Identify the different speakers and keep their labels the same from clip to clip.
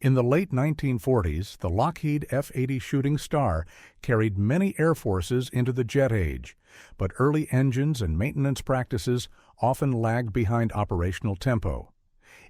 Speaker 1: In the late 1940s, the Lockheed F-80 Shooting Star carried many air forces into the jet age, but early engines and maintenance practices often lagged behind operational tempo.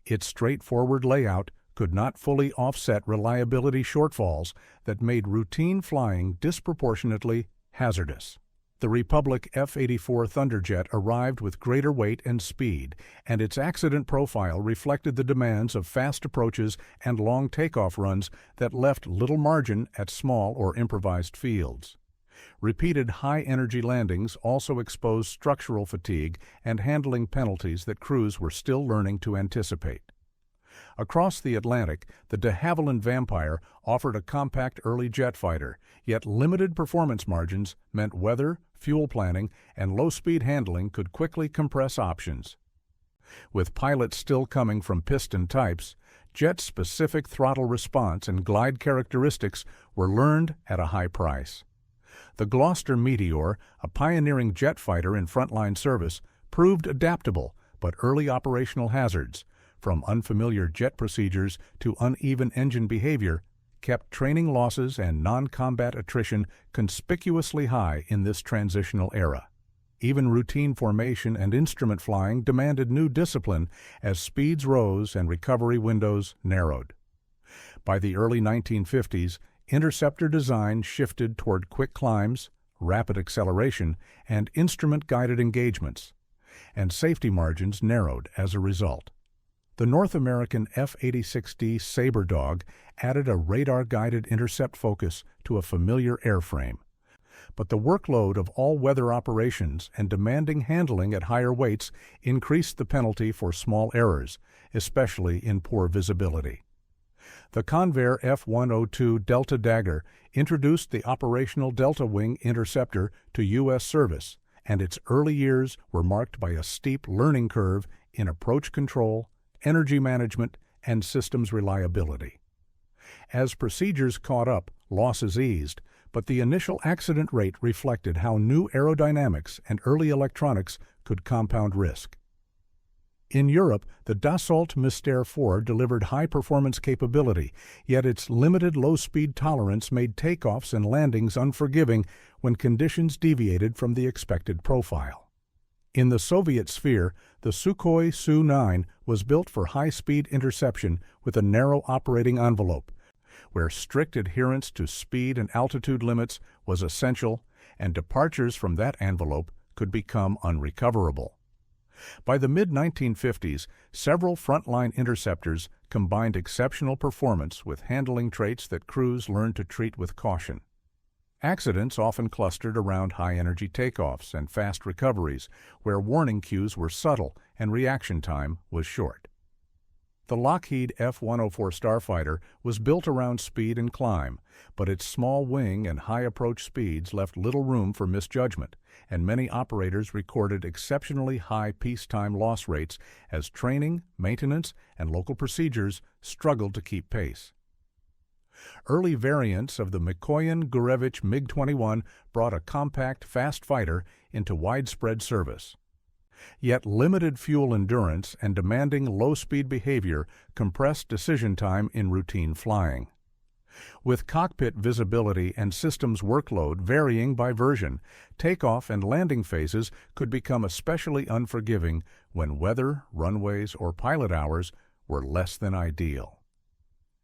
Speaker 1: Its straightforward layout could not fully offset reliability shortfalls that made routine flying disproportionately hazardous. The Republic F-84 Thunderjet arrived with greater weight and speed, and its accident profile reflected the demands of fast approaches and long takeoff runs that left little margin at small or improvised fields. Repeated high-energy landings also exposed structural fatigue and handling penalties that crews were still learning to anticipate. Across the Atlantic, the de Havilland Vampire offered a compact early jet fighter, yet limited performance margins meant weather, fuel planning, and low-speed handling could quickly compress options. With pilots still coming from piston types, jet-specific throttle response and glide characteristics were learned at a high price. The Gloucester Meteor, a pioneering jet fighter in frontline service, proved adaptable but early operational hazards, from unfamiliar jet procedures to uneven engine behavior, kept training losses and non-combat attrition conspicuously high in this transitional era. Even routine formation and instrument flying demanded new discipline as speeds rose and recovery windows narrowed. By the early 1950s, interceptor design shifted toward quick climbs, rapid acceleration, and instrument-guided engagements, and safety margins narrowed as a result. The North American F-86D Sabre Dog added a radar-guided intercept focus to a familiar airframe. But the workload of all-weather operations and demanding handling at higher weights increased the penalty for small errors, especially in poor visibility. The Convair F-102 Delta Dagger introduced the operational Delta Wing interceptor to U.S. service, and its early years were marked by a steep learning curve in approach control, energy management, and systems reliability. As procedures caught up, losses eased, but the initial accident rate reflected how new aerodynamics and early electronics could compound risk. In Europe, the Dassault Mystère 4 delivered high-performance capability, yet its limited low-speed tolerance made takeoffs and landings unforgiving when conditions deviated from the expected profile. In the Soviet sphere, the Sukhoi Su-9 was built for high-speed interception with a narrow operating envelope, where strict adherence to speed and altitude limits was essential, and departures from that envelope could become unrecoverable. By the mid-1950s, several frontline interceptors combined exceptional performance with handling traits that crews learned to treat with caution. Accidents often clustered around high-energy takeoffs and fast recoveries, where warning cues were subtle and reaction time was short. The Lockheed F-104 Starfighter was built around speed and climb, but its small wing and high approach speeds left little room for misjudgment, and many operators recorded exceptionally high peacetime loss rates as training, maintenance, and local procedures struggled to keep pace. Early variants of the Mikoyan-Gurevich MiG-21 brought a compact, fast fighter into widespread service. Yet limited fuel endurance and demanding low-speed behavior compressed decision time in routine flying. With cockpit visibility and systems workload varying by version, takeoff and landing phases could become especially unforgiving when weather, runways, or pilot hours were less than ideal.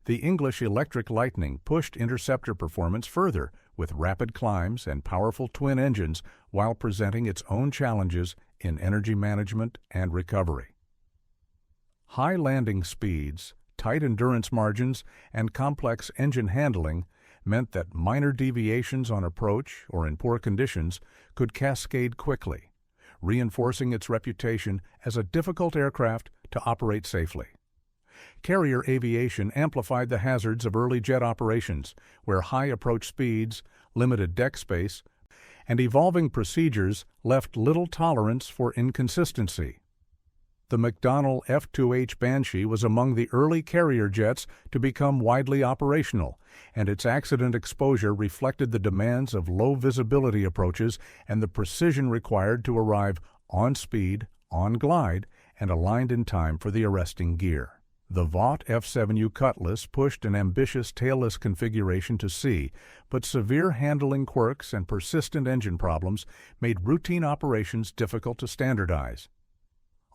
Speaker 1: The English Electric Lightning pushed interceptor performance further with rapid climbs and powerful twin engines while presenting its own challenges in energy management and recovery. High landing speeds, tight endurance margins, and complex engine handling meant that minor deviations on approach or in poor conditions could cascade quickly, reinforcing its reputation as a difficult aircraft to operate safely. Carrier aviation amplified the hazards of early jet operations, where high approach speeds, limited deck space, and evolving procedures left little tolerance for inconsistency. The McDonnell F-2H Banshee was among the early carrier jets to become widely operational, and its accident exposure reflected the demands of low visibility approaches and the precision required to arrive on speed, on glide, and aligned in time for the arresting gear. The Vought F-7U Cutlass pushed an ambitious tailless configuration to sea, but severe handling quirks and persistent engine problems made routine operations difficult to standardize.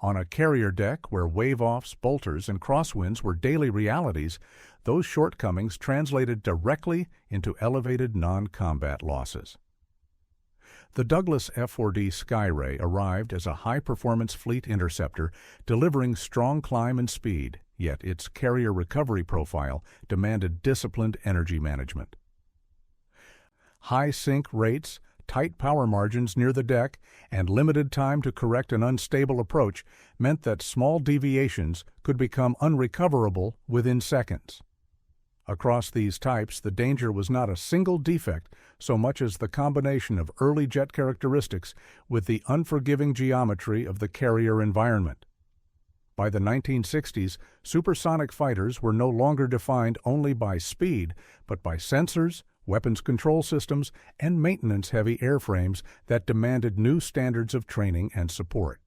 Speaker 1: On a carrier deck where wave-offs, bolters, and crosswinds were daily realities, those shortcomings translated directly into elevated non-combat losses. The Douglas F-4D Skyray arrived as a high-performance fleet interceptor, delivering strong climb and speed, yet its carrier recovery profile demanded disciplined energy management. High sink rates, tight power margins near the deck, and limited time to correct an unstable approach meant that small deviations could become unrecoverable within seconds. Across these types, the danger was not a single defect so much as the combination of early jet characteristics with the unforgiving geometry of the carrier environment. By the 1960s, supersonic fighters were no longer defined only by speed, but by sensors, weapons control systems, and maintenance-heavy airframes that demanded new standards of training and support.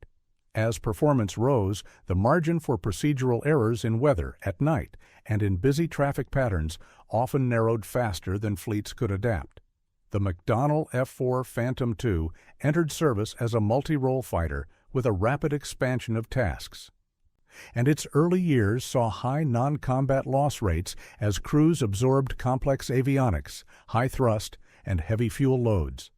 Speaker 1: As performance rose, the margin for procedural errors in weather, at night, and in busy traffic patterns often narrowed faster than fleets could adapt. The McDonnell F-4 Phantom II entered service as a multi-role fighter with a rapid expansion of tasks. And its early years saw high non-combat loss rates as crews absorbed complex avionics, high thrust, and heavy fuel loads.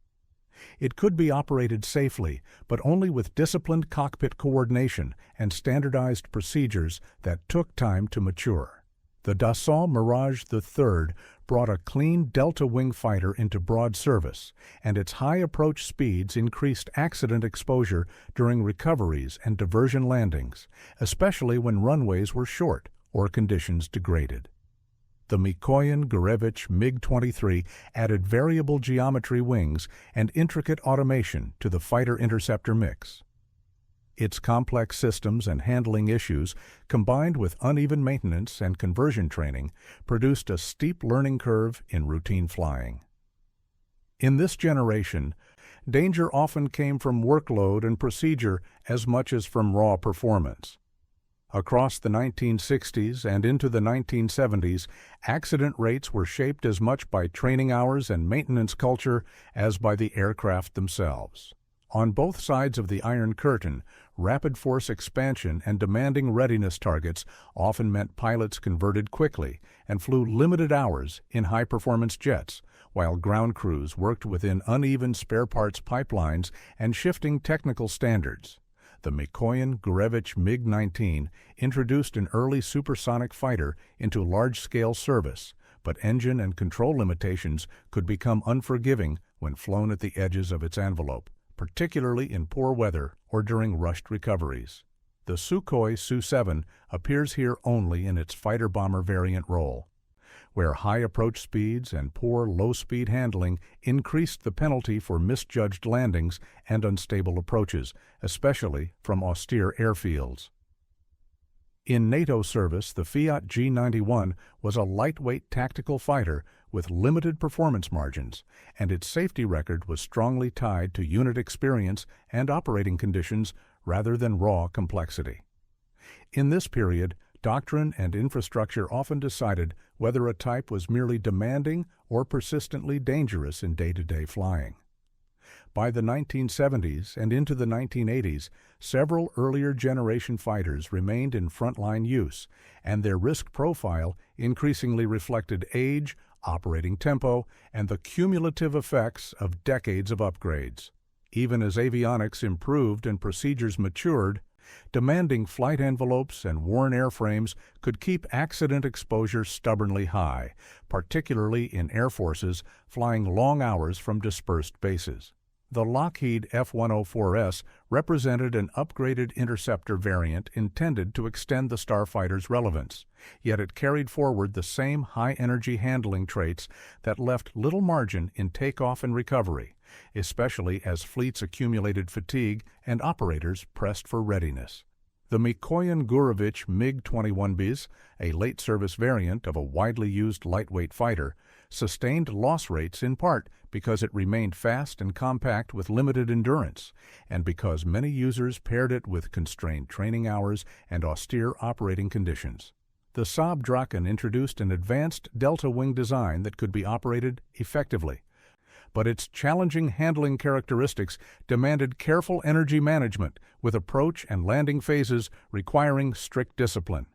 Speaker 1: It could be operated safely, but only with disciplined cockpit coordination and standardized procedures that took time to mature. The Dassault Mirage III brought a clean delta-wing fighter into broad service, and its high approach speeds increased accident exposure during recoveries and diversion landings, especially when runways were short or conditions degraded. The Mikoyan Gurevich MiG-23 added variable geometry wings and intricate automation to the fighter-interceptor mix. Its complex systems and handling issues, combined with uneven maintenance and conversion training, produced a steep learning curve in routine flying. In this generation, danger often came from workload and procedure as much as from raw performance. Across the 1960s and into the 1970s, accident rates were shaped as much by training hours and maintenance culture as by the aircraft themselves. On both sides of the Iron Curtain, rapid force expansion and demanding readiness targets often meant pilots converted quickly and flew limited hours in high-performance jets, while ground crews worked within uneven spare parts pipelines and shifting technical standards. The Mikoyan Gurevich MiG-19 introduced an early supersonic fighter into large-scale service, but engine and control limitations could become unforgiving when flown at the edges of its envelope, particularly in poor weather or during rushed recoveries. The Sukhoi Su-7 appears here only in its fighter-bomber variant role, where high approach speeds and poor low-speed handling increased the penalty for misjudged landings and unstable approaches, especially from austere airfields. In NATO service, the Fiat G91 was a lightweight tactical fighter with limited performance margins, and its safety record was strongly tied to unit experience and operating conditions rather than raw complexity. In this period, doctrine and infrastructure often decided whether a type was merely demanding or persistently dangerous in day-to-day flying. By the 1970s and into the 1980s, several earlier generation fighters remained in frontline use, and their risk profile increasingly reflected age, operating tempo, and the cumulative effects of decades of upgrades. Even as avionics improved and procedures matured, demanding flight envelopes and worn airframes could keep accident exposure stubbornly high, particularly in air forces flying long hours from dispersed bases. The Lockheed F-104S represented an upgraded interceptor variant intended to extend the starfighter's relevance, yet it carried forward the same high-energy handling traits that left little margin in takeoff and recovery, especially as fleets accumulated fatigue and operators pressed for readiness. The Mikoyan Gurevich MiG-21Bs, a late-service variant of a widely used lightweight fighter, sustained loss rates in part because it remained fast and compact with limited endurance, and because many users paired it with constrained training hours and austere operating conditions. The Saab Drachen introduced an advanced delta wing design that could be operated effectively. But its challenging handling characteristics demanded careful energy management, with approach and landing phases requiring strict discipline.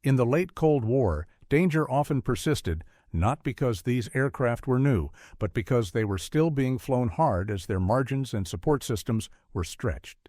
Speaker 1: In the late Cold War, danger often persisted, not because these aircraft were new, but because they were still being flown hard as their margins and support systems were stretched.